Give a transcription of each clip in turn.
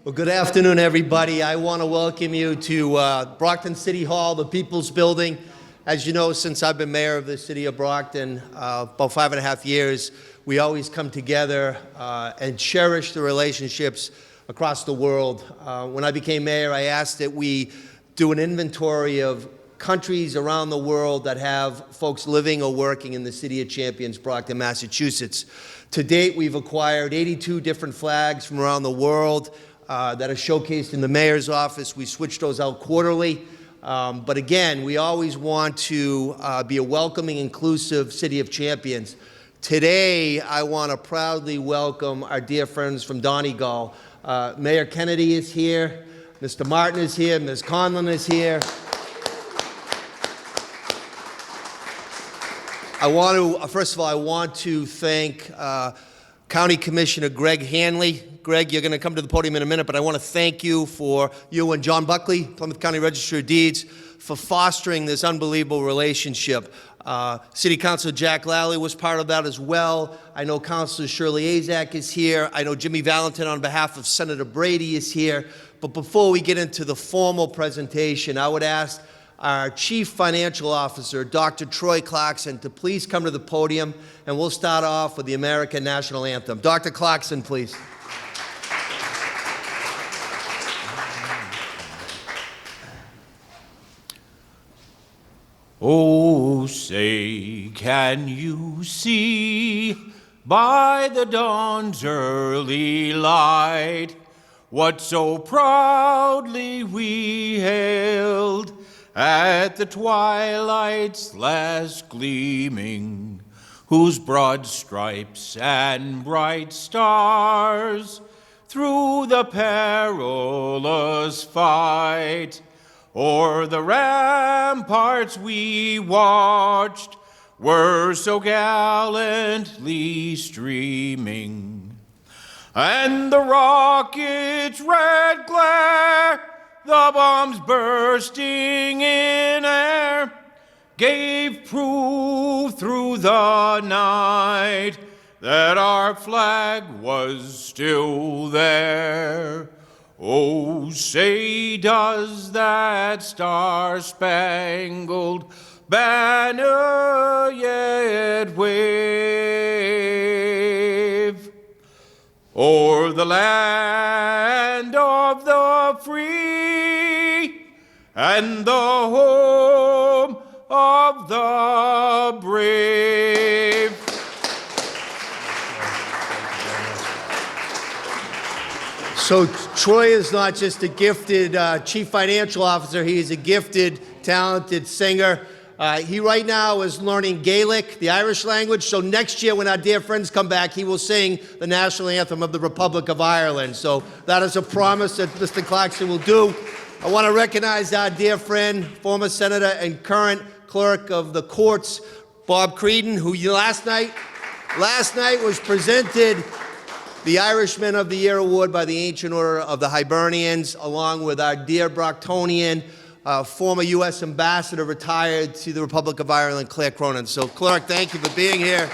Well, good afternoon, everybody. I want to welcome you to Brockton City Hall, the People's Building. As you know, since I've been mayor of the city of Brockton, about 5.5 years, we always come together and cherish the relationships across the world. When I became mayor, I asked that we do an inventory of countries around the world that have folks living or working in the city of Champions, Brockton, Massachusetts. To date, we've acquired 82 different flags from around the world that are showcased in the mayor's office. We switch those out quarterly. But again, we always want to be a welcoming, inclusive city of champions. Today, I want to proudly welcome our dear friends from Donegal. Mayor Kennedy is here, Mr. Martin is here, Ms. Conlon is here. First of all, I want to thank County Commissioner Greg Hanley. Greg, you're going to come to the podium in a minute, but I want to thank you and John Buckley, Plymouth County Register of Deeds, for fostering this unbelievable relationship. City Councilor Jack Lally was part of that as well. I know Councilor Shirley Azak is here. I know Jimmy Valentin on behalf of Senator Brady is here. But before we get into the formal presentation, I would ask our Chief Financial Officer, Dr. Troy Clarkson, to please come to the podium, and we'll start off with the American National Anthem. Dr. Clarkson, please. Oh, say, can you see by the dawn's early light what so proudly we hailed at the twilight's last gleaming, whose broad stripes and bright stars through the perilous fight o'er the ramparts we watched were so gallantly streaming, and the rocket's red glare, the bombs bursting in air, gave proof through the night that our flag was still there. Oh, say, does that star-spangled banner yet wave o'er the land of the free and the home of the brave? So Troy is not just a gifted Chief Financial Officer, he is a gifted, talented singer. He right now is learning Gaelic, the Irish language, so next year when our dear friends come back, he will sing the national anthem of the Republic of Ireland. So that is a promise that Mr. Clarkson will do. I want to recognize our dear friend, former Senator and current Clerk of the Courts, Bob Creedon, who last night was presented the Irishman of the Year Award by the Ancient Order of the Hibernians, along with our dear Brocktonian, former U.S. Ambassador retired to the Republic of Ireland, Claire Cronin. So, Clerk, thank you for being here.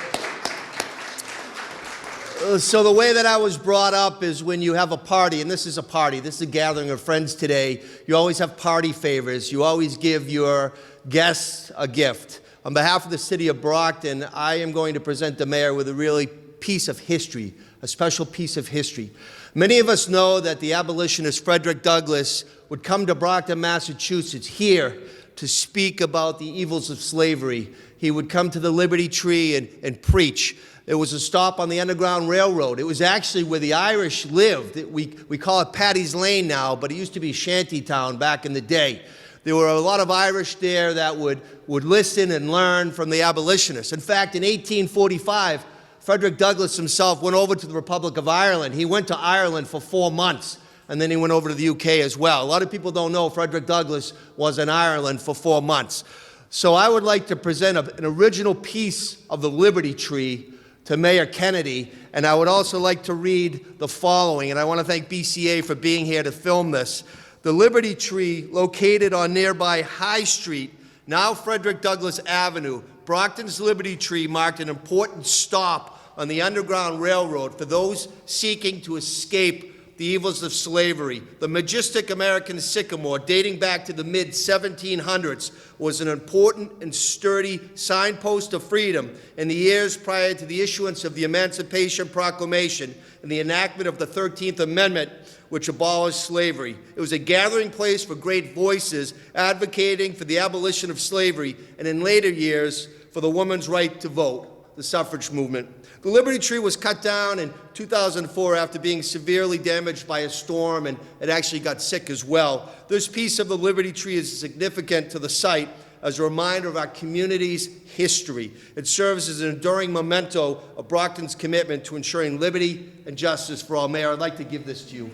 So the way that I was brought up is when you have a party, and this is a party, this is a gathering of friends today, you always have party favors. You always give your guests a gift. On behalf of the city of Brockton, I am going to present the mayor with a really piece of history, a special piece of history. Many of us know that the abolitionist Frederick Douglass would come to Brockton, Massachusetts, here to speak about the evils of slavery. He would come to the Liberty Tree and preach. There was a stop on the Underground Railroad. It was actually where the Irish lived. We call it Paddy's Lane now, but it used to be Shantytown back in the day. There were a lot of Irish there that would listen and learn from the abolitionists. In fact, in 1845, Frederick Douglass himself went over to the Republic of Ireland. He went to Ireland for 4 months, and then he went over to the UK as well. A lot of people don't know Frederick Douglass was in Ireland for 4 months. So I would like to present an original piece of the Liberty Tree to Mayor Kennedy, and I would also like to read the following, and I want to thank BCA for being here to film this. The Liberty Tree, located on nearby High Street, now Frederick Douglass Avenue, Brockton's Liberty Tree marked an important stop on the Underground Railroad for those seeking to escape the evils of slavery. The majestic American sycamore, dating back to the mid-1700s, was an important and sturdy signpost of freedom in the years prior to the issuance of the Emancipation Proclamation and the enactment of the 13th Amendment, which abolished slavery. It was a gathering place for great voices advocating for the abolition of slavery, and in later years, for the woman's right to vote, the suffrage movement. The Liberty Tree was cut down in 2004 after being severely damaged by a storm, and it actually got sick as well. This piece of the Liberty Tree is significant to the site as a reminder of our community's history. It serves as an enduring memento of Brockton's commitment to ensuring liberty and justice for all. Mayor, I'd like to give this to you.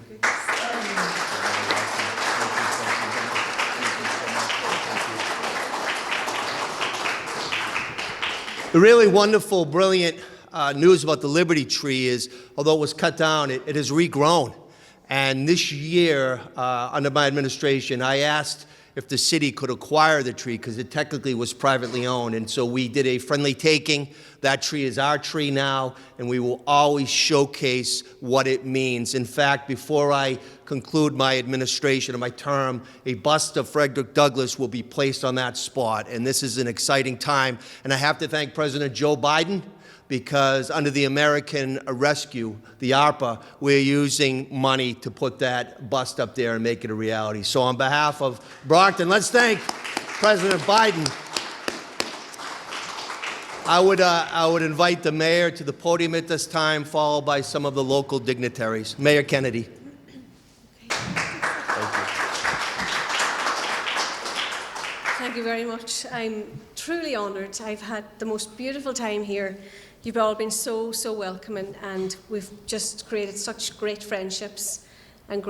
The really wonderful, brilliant news about the Liberty Tree is, although it was cut down, it has regrown. And this year, under my administration, I asked if the city could acquire the tree because it technically was privately owned. And so we did a friendly taking. That tree is our tree now, and we will always showcase what it means. In fact, before I conclude my administration and my term, a bust of Frederick Douglass will be placed on that spot. And this is an exciting time. And I have to thank President Joe Biden, because under the American Rescue, the ARPA, we're using money to put that bust up there and make it a reality. So on behalf of Brockton, let's thank President Biden. I would invite the mayor to the podium at this time, followed by some of the local dignitaries. Mayor Kennedy. Thank you very much. I'm truly honoured. I've had the most beautiful time here. You've all been so welcoming, and we've just created such great friendships and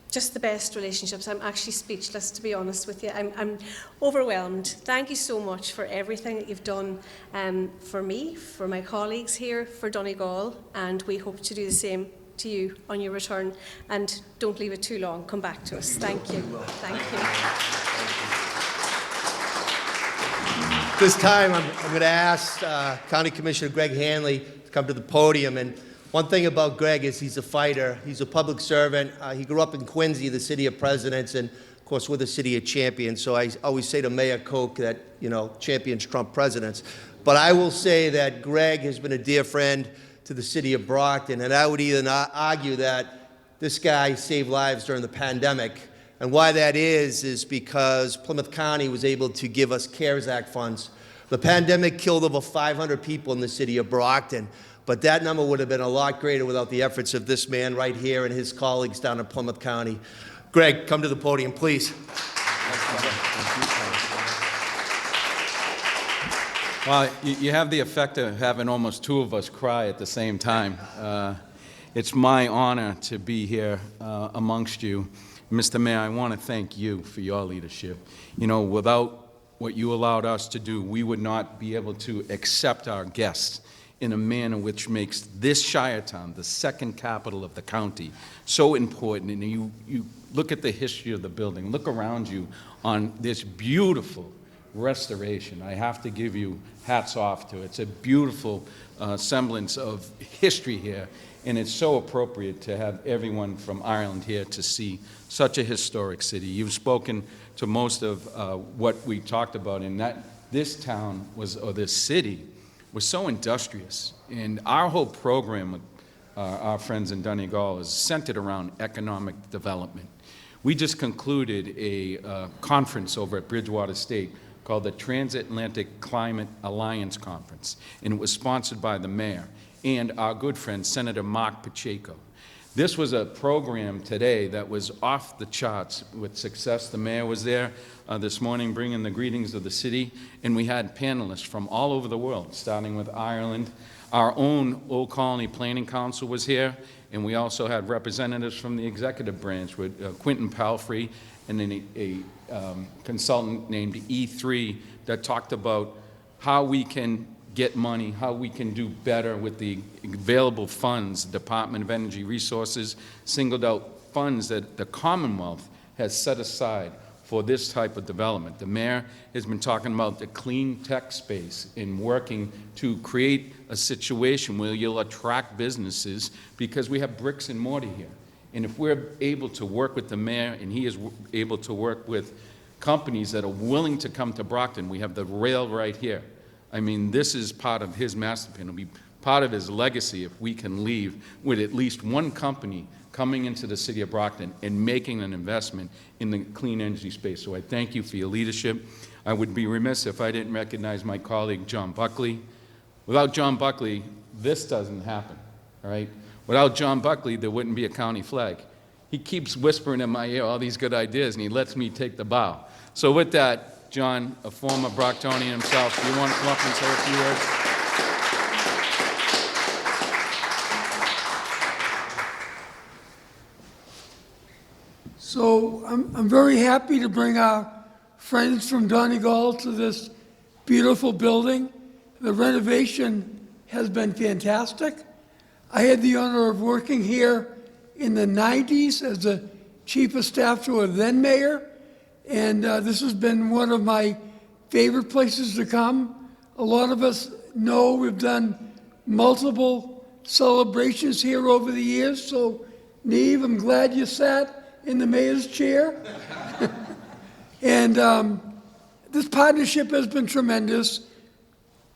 just the best relationships. I'm actually speechless, to be honest with you. I'm overwhelmed. Thank you so much for everything that you've done for me, for my colleagues here, for Donegal, and we hope to do the same to you on your return. And don't leave it too long. Come back to us. Thank you. Thank you. This time, I'm going to ask County Commissioner Greg Hanley to come to the podium. And one thing about Greg is he's a fighter. He's a public servant. He grew up in Quincy, the city of presidents, and of course, we're the city of champions. So I always say to Mayor Koch that, you know, champions trump presidents. But I will say that Greg has been a dear friend to the city of Brockton, and I would even argue that this guy saved lives during the pandemic. And why that is because Plymouth County was able to give us CARES Act funds. The pandemic killed over 500 people in the city of Brockton, but that number would have been a lot greater without the efforts of this man right here and his colleagues down in Plymouth County. Greg, come to the podium, please. Well, you have the effect of having almost two of us cry at the same time. It's my honor to be here amongst you. Mr. Mayor, I want to thank you for your leadership. You know, without what you allowed us to do, we would not be able to accept our guests in a manner which makes this Shire town, the second capital of the county, so important. And you look at the history of the building, look around you on this beautiful restoration. I have to give you hats off to it. It's a beautiful semblance of history here, and it's so appropriate to have everyone from Ireland here to see such a historic city. You've spoken to most of what we talked about, in that this town was, or this city, was so industrious. And our whole program with our friends in Donegal is centered around economic development. We just concluded a conference over at Bridgewater State called the Transatlantic Climate Alliance Conference, and it was sponsored by the mayor and our good friend, Senator Mark Pacheco. This was a program today that was off the charts with success. The mayor was there this morning bringing the greetings of the city, and we had panelists from all over the world, starting with Ireland. Our own Old Colony Planning Council was here, and we also had representatives from the executive branch with Quentin Palfrey and then a consultant named E3 that talked about how we can get money, how we can do better with the available funds. The Department of Energy Resources singled out funds that the Commonwealth has set aside for this type of development. The mayor has been talking about the clean tech space and working to create a situation where you'll attract businesses because we have bricks and mortar here. And if we're able to work with the mayor and he is able to work with companies that are willing to come to Brockton, we have the rail right here. I mean, this is part of his master plan. It'll be part of his legacy if we can leave with at least one company coming into the city of Brockton and making an investment in the clean energy space. So I thank you for your leadership. I would be remiss if I didn't recognize my colleague, John Buckley. Without John Buckley, this doesn't happen, all right? Without John Buckley, there wouldn't be a county flag. He keeps whispering in my ear all these good ideas, and he lets me take the bow. So with that, John, a former Brocktonian himself, do you want to come up and say a few words? So I'm very happy to bring our friends from Donegal to this beautiful building. The renovation has been fantastic. I had the honor of working here in the 90s as the chief of staff to a then mayor, and this has been one of my favorite places to come. A lot of us know we've done multiple celebrations here over the years, so Neve, I'm glad you sat in the mayor's chair. And this partnership has been tremendous.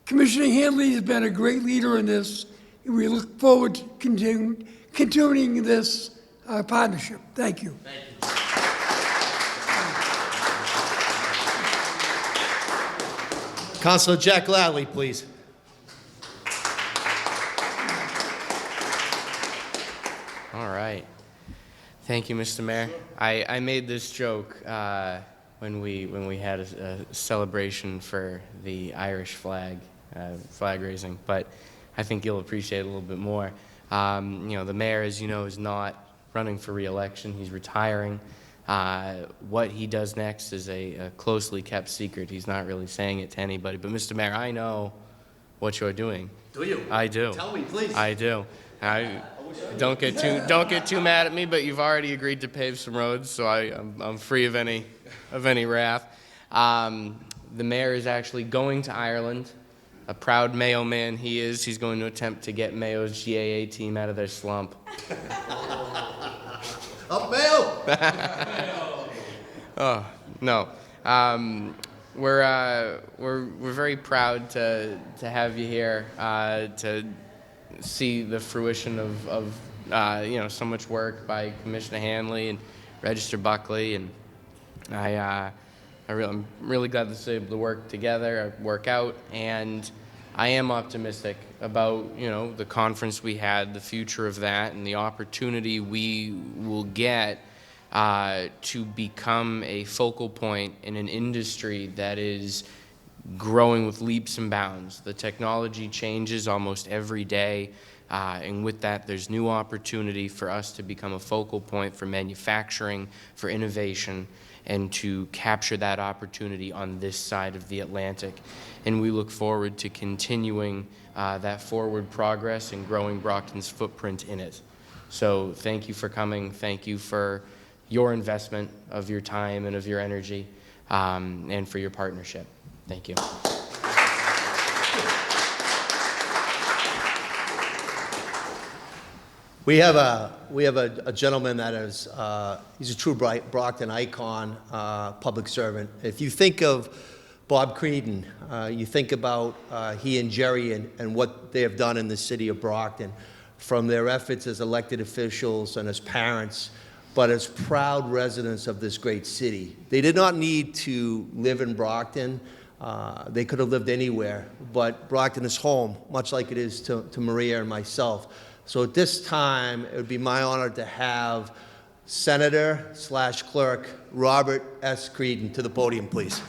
Commissioner Hanley has been a great leader in this, and we look forward to continuing this partnership. Thank you. Thank you. Councilor Jack Gladley, please. All right. Thank you, Mr. Mayor. I made this joke when we had a celebration for the Irish flag raising, but I think you'll appreciate it a little bit more. The mayor, as you know, is not running for re-election. He's retiring. What he does next is a closely kept secret. He's not really saying it to anybody. But Mr. Mayor, I know what you're doing. Do you? I do. Tell me, please. I do. Don't get too mad at me, but you've already agreed to pave some roads, so I'm free of any wrath. The mayor is actually going to Ireland. A proud Mayo man he is. He's going to attempt to get Mayo's GAA team out of their slump. Up Mayo! Oh no. We're very proud to have you here to see the fruition of so much work by Commissioner Hanley and Register Buckley, and I'm really glad to be able to work together, work out, and I am optimistic about the conference we had, the future of that, and the opportunity we will get to become a focal point in an industry that is growing with leaps and bounds. The technology changes almost every day, and with that, there's new opportunity for us to become a focal point for manufacturing, for innovation, and to capture that opportunity on this side of the Atlantic. And we look forward to continuing that forward progress and growing Brockton's footprint in it. So thank you for coming. Thank you for your investment of your time and of your energy, and for your partnership. Thank you. We have a gentleman that is he's a true Brockton icon, public servant. If you think of Bob Creedon, you think about he and Jerry and what they have done in the city of Brockton, from their efforts as elected officials and as parents, but as proud residents of this great city. They did not need to live in Brockton. They could have lived anywhere, but Brockton is home, much like it is to Maria and myself. So at this time, it would be my honor to have Senator/Clerk Robert S. Creedon to the podium, please.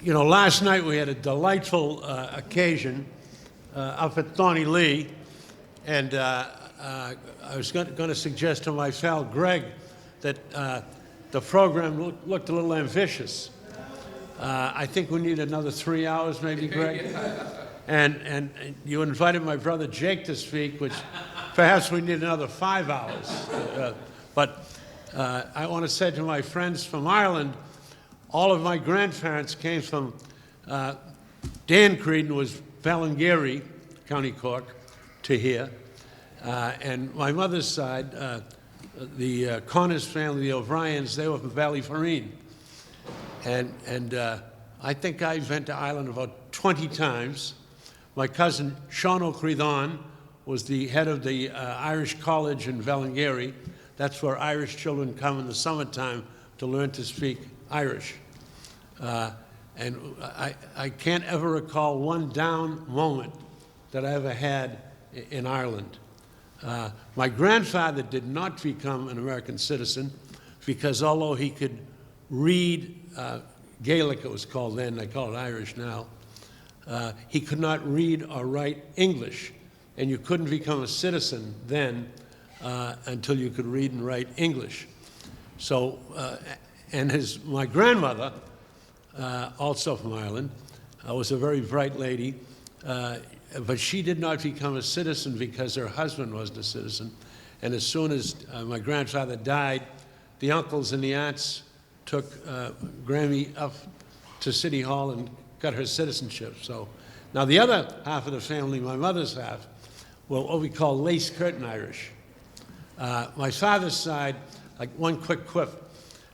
Last night we had a delightful occasion up at Thorny Lee, and I was going to suggest to my pal Greg that the program looked a little ambitious. I think we need another 3 hours, maybe, Greg? and you invited my brother Jake to speak, which perhaps we need another 5 hours. But I want to say to my friends from Ireland, all of my grandparents came from, Dan Creedon was Ballingeary, County Cork, to here. And my mother's side, the Connors family, the O'Briens, they were from Ballyferreen. And I think I've been to Ireland about 20 times. My cousin Sean O'Creadon was the head of the Irish College in Ballingeary. That's where Irish children come in the summertime to learn to speak Irish. And I can't ever recall one down moment that I ever had in Ireland. My grandfather did not become an American citizen because although he could read Gaelic, it was called then, they call it Irish now, he could not read or write English. And you couldn't become a citizen then until you could read and write English. So, and my grandmother, also from Ireland, was a very bright lady, but she did not become a citizen because her husband wasn't a citizen. And as soon as my grandfather died, the uncles and the aunts took Grammy up to City Hall and got her citizenship. So now the other half of the family, my mother's half, were what we call lace curtain Irish. My father's side, like one quick quip,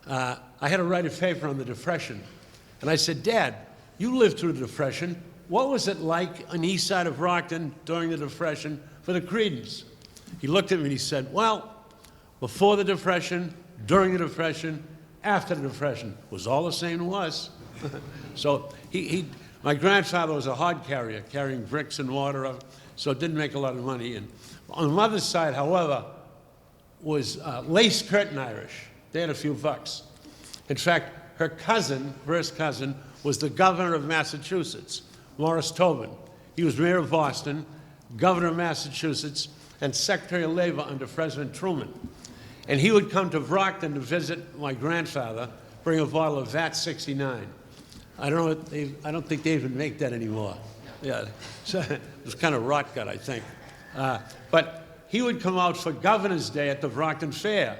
I had to write a paper on the Depression. And I said, Dad, you lived through the Depression. What was it like on the east side of Brockton during the Depression for the Creedons? He looked at me and he said, well, before the Depression, during the Depression, after the Depression, was all the same to us. So my grandfather was a hod carrier, carrying bricks and water up, so didn't make a lot of money. And on the mother's side, however, was lace curtain Irish. They had a few bucks. In fact, her cousin, first cousin, was the governor of Massachusetts, Morris Tobin. He was mayor of Boston, governor of Massachusetts, and Secretary of Labor under President Truman. And he would come to Brockton to visit my grandfather, bring a bottle of VAT 69. I don't think they even make that anymore. Yeah, so it was kind of rot gut, I think. But he would come out for Governor's Day at the Brockton Fair.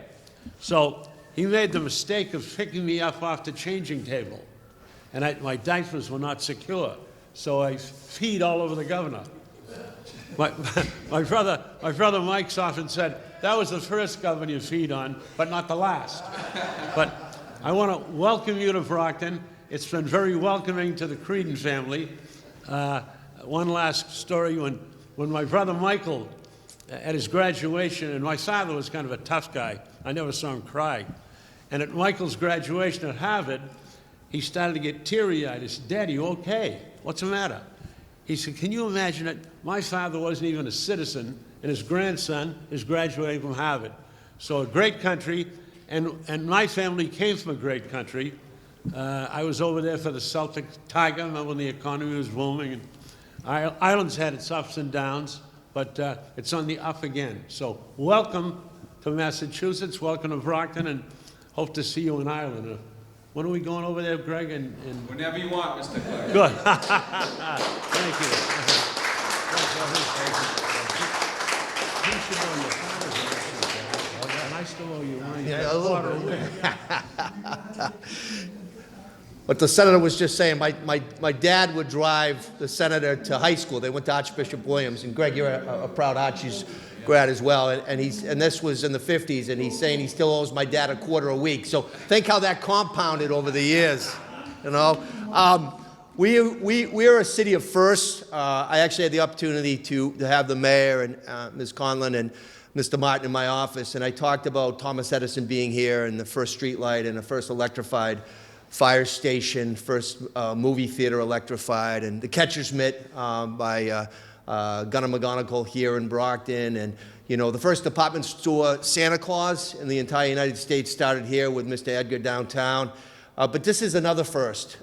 So he made the mistake of picking me up off the changing table. And my diapers were not secure, so I peed all over the governor. My brother Mike's often said, that was the first governor you peed on, but not the last. But I want to welcome you to Brockton. It's been very welcoming to the Creedon family. One last story, when my brother Michael, at his graduation, and my father was kind of a tough guy. I never saw him cry. And at Michael's graduation at Harvard, he started to get teary-eyed. He said, Dad, you okay? What's the matter? He said, can you imagine it? My father wasn't even a citizen, and his grandson is graduating from Harvard. So a great country, and my family came from a great country. I was over there for the Celtic Tiger, remember when the economy was booming. And Ireland's had its ups and downs, but it's on the up again. So welcome to Massachusetts, welcome to Brockton, and hope to see you in Ireland. When are we going over there, Greg? Whenever you want, Mr. Clark. Good. Thank you. You should know your father's and I still owe you money. Yeah, a little bit. But the senator was just saying, my dad would drive the senator to high school. They went to Archbishop Williams, and Greg, you're a proud Archie's grad as well. And this was in the 50s, and he's saying he still owes my dad $25 a week. So think how that compounded over the years, you know. We're a city of firsts. I actually had the opportunity to have the mayor and Ms. Conlon and Mr. Martin in my office, and I talked about Thomas Edison being here and the first street light and the first electrified fire station, first movie theater electrified, and the catcher's mitt by Gunnar McGonigal here in Brockton, and you know, the first department store Santa Claus in the entire United States started here with Mr. Edgar downtown. But this is another first.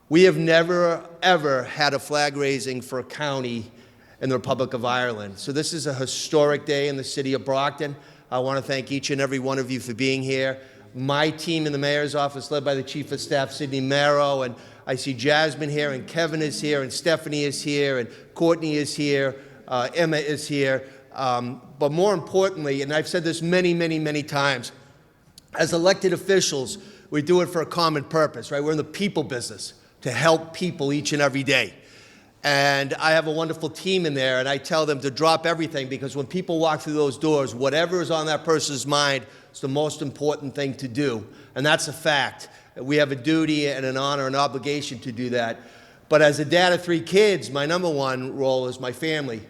We have never, ever had a flag raising for a county in the Republic of Ireland. So this is a historic day in the city of Brockton. I want to thank each and every one of you for being here. my team in the mayor's office, led by the chief of staff, Sidney Marrow, and I see Jasmine here, and Kevin is here, and Stephanie is here, and Courtney is here, Emma is here. But more importantly, and I've said this many, many, many times, as elected officials, we do it for a common purpose, right? We're in the people business, to help people each and every day. And I have a wonderful team in there, and I tell them to drop everything, because when people walk through those doors, whatever is on that person's mind is the most important thing to do. And that's a fact. We have a duty and an honor and obligation to do that. But as a dad of 3 kids, my number one role is my family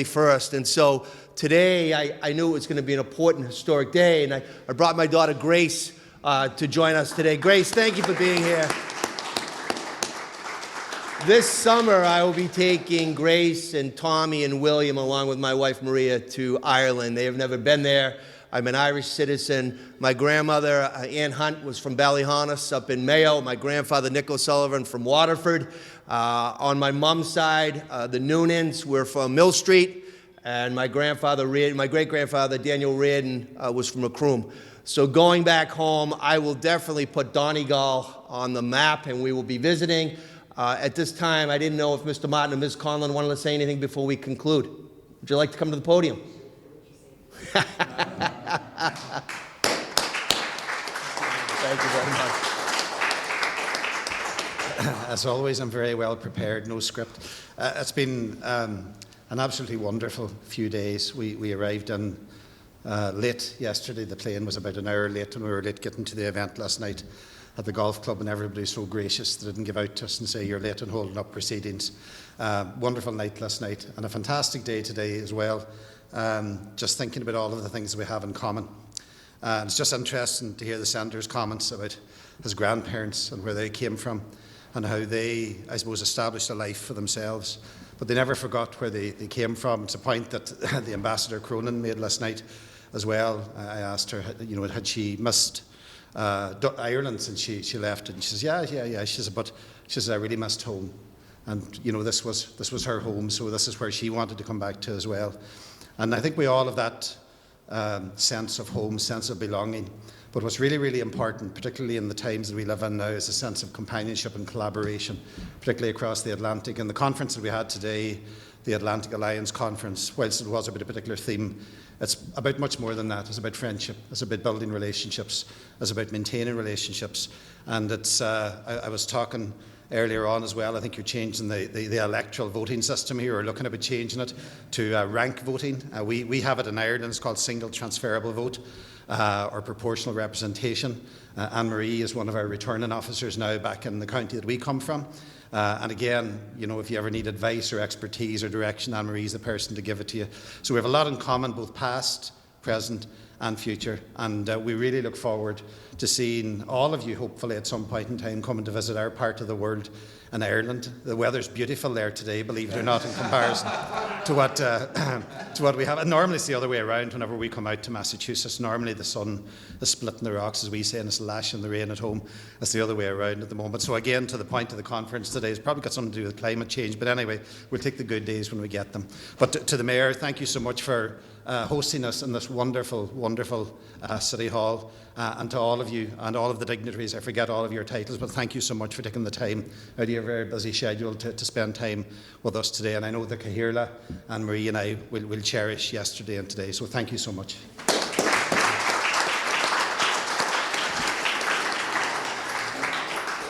first. And so today, I knew it was going to be an important, historic day, and I brought my daughter Grace to join us today. Grace, thank you for being here. This summer, I will be taking Grace and Tommy and William, along with my wife Maria, to Ireland. They have never been there. I'm an Irish citizen. My grandmother, Ann Hunt, was from Ballyhonus up in Mayo. My grandfather, Nick O'Sullivan, from Waterford. On my mom's side, the Noonans were from Mill Street, and my great-grandfather, Daniel Reardon, was from Macroom. So going back home, I will definitely put Donegal on the map, and we will be visiting. At this time, I didn't know if Mr. Martin and Ms. Conlon wanted to say anything before we conclude. Would you like to come to the podium? Thank you very much. As always, I'm very well prepared, no script. It's been an absolutely wonderful few days. We arrived in late yesterday. The plane was about an hour late, and we were late getting to the event last night at the golf club, and everybody was so gracious they didn't give out to us and say you're late and holding up proceedings. Wonderful night last night, and a fantastic day today as well. Just thinking about all of the things that we have in common. It's just interesting to hear the Senator's comments about his grandparents and where they came from, and how they, I suppose, established a life for themselves. But they never forgot where they came from. It's a point that the Ambassador Cronin made last night as well. I asked her, had she missed Ireland since she left, and she says, yeah. She says, I really missed home, and this was her home, so this is where she wanted to come back to as well. And I think we all have that sense of home, sense of belonging. But what's really, really important, particularly in the times that we live in now, is a sense of companionship and collaboration, particularly across the Atlantic. And the conference that we had today, the Atlantic Alliance Conference, whilst it was about a particular theme, it's about much more than that. It's about friendship. It's about building relationships. It's about maintaining relationships. And it's, I was talking earlier on as well, I think you're changing the electoral voting system here, or looking about changing it to rank voting. We have it in Ireland. It's called single transferable vote, or proportional representation. Anne-Marie is one of our returning officers now back in the county that we come from. And again, if you ever need advice or expertise or direction, Anne-Marie is the person to give it to you. So we have a lot in common, both past, present and future. And we really look forward to seeing all of you, hopefully at some point in time, coming to visit our part of the world in Ireland. The weather's beautiful there today, believe it or not, in comparison to what we have. And normally it's the other way around. Whenever we come out to Massachusetts, normally the sun is splitting the rocks, as we say, and it's lashing the rain at home. It's the other way around at the moment. So again, to the point of the conference today, it's probably got something to do with climate change. But anyway, we'll take the good days when we get them. But to the Mayor, thank you so much for hosting us in this wonderful, wonderful City Hall. And to all of you and all of the dignitaries, I forget all of your titles, but thank you so much for taking the time out of your very busy schedule to spend time with us today. And I know that Cahirla and Marie and I will cherish yesterday and today, so thank you so much.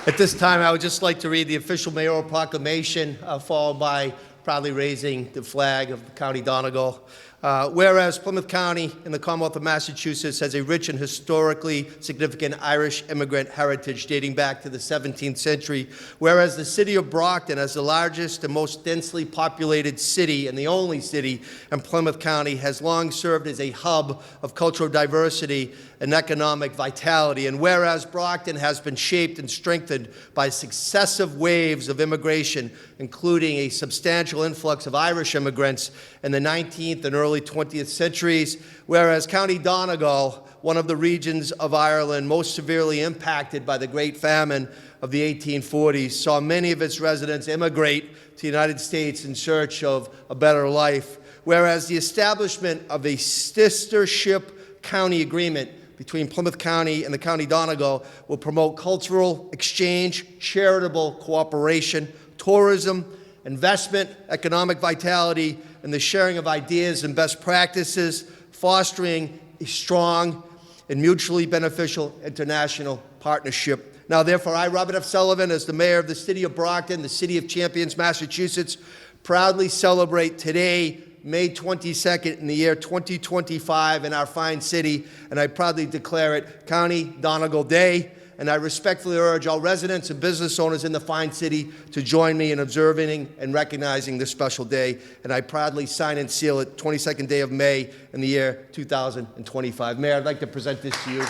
At this time, I would just like to read the official mayoral proclamation, followed by proudly raising the flag of the County Donegal. Whereas Plymouth County in the Commonwealth of Massachusetts has a rich and historically significant Irish immigrant heritage dating back to the 17th century, whereas the city of Brockton, as the largest and most densely populated city and the only city in Plymouth County, has long served as a hub of cultural diversity and economic vitality, and whereas Brockton has been shaped and strengthened by successive waves of immigration, including a substantial influx of Irish immigrants in the 19th and early 20th centuries, whereas County Donegal, one of the regions of Ireland most severely impacted by the Great Famine of the 1840s, saw many of its residents immigrate to the United States in search of a better life, whereas the establishment of a sistership county agreement between Plymouth County and the County Donegal will promote cultural exchange, charitable cooperation, tourism, investment, economic vitality, and the sharing of ideas and best practices, fostering a strong and mutually beneficial international partnership. Now, therefore, I, Robert F. Sullivan, as the mayor of the city of Brockton, the city of Champions, Massachusetts, proudly celebrate today, May 22nd, in the year 2025 in our fine city, and I proudly declare it County Donegal Day. And I respectfully urge all residents and business owners in the fine city to join me in observing and recognizing this special day. And I proudly sign and seal it 22nd day of May in the year 2025. Mayor, I'd like to present this to you.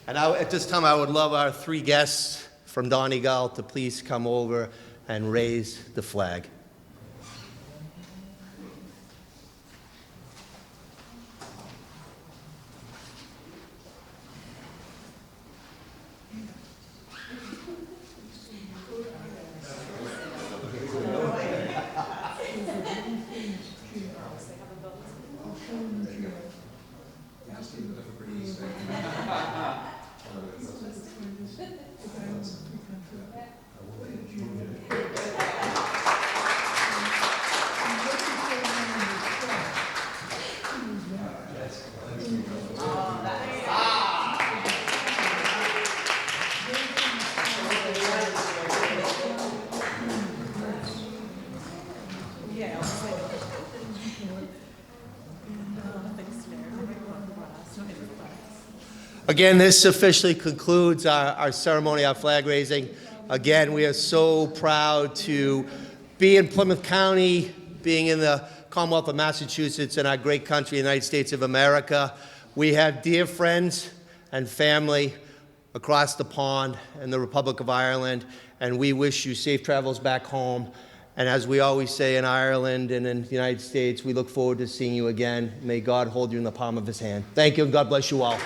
And at this time, I would love our three guests from Donegal to please come over and raise the flag. Again, this officially concludes our ceremony, our flag raising. Again, we are so proud to be in Plymouth County, being in the Commonwealth of Massachusetts and our great country, the United States of America. We have dear friends and family across the pond in the Republic of Ireland, and we wish you safe travels back home. And as we always say in Ireland and in the United States, we look forward to seeing you again. May God hold you in the palm of his hand. Thank you, and God bless you all.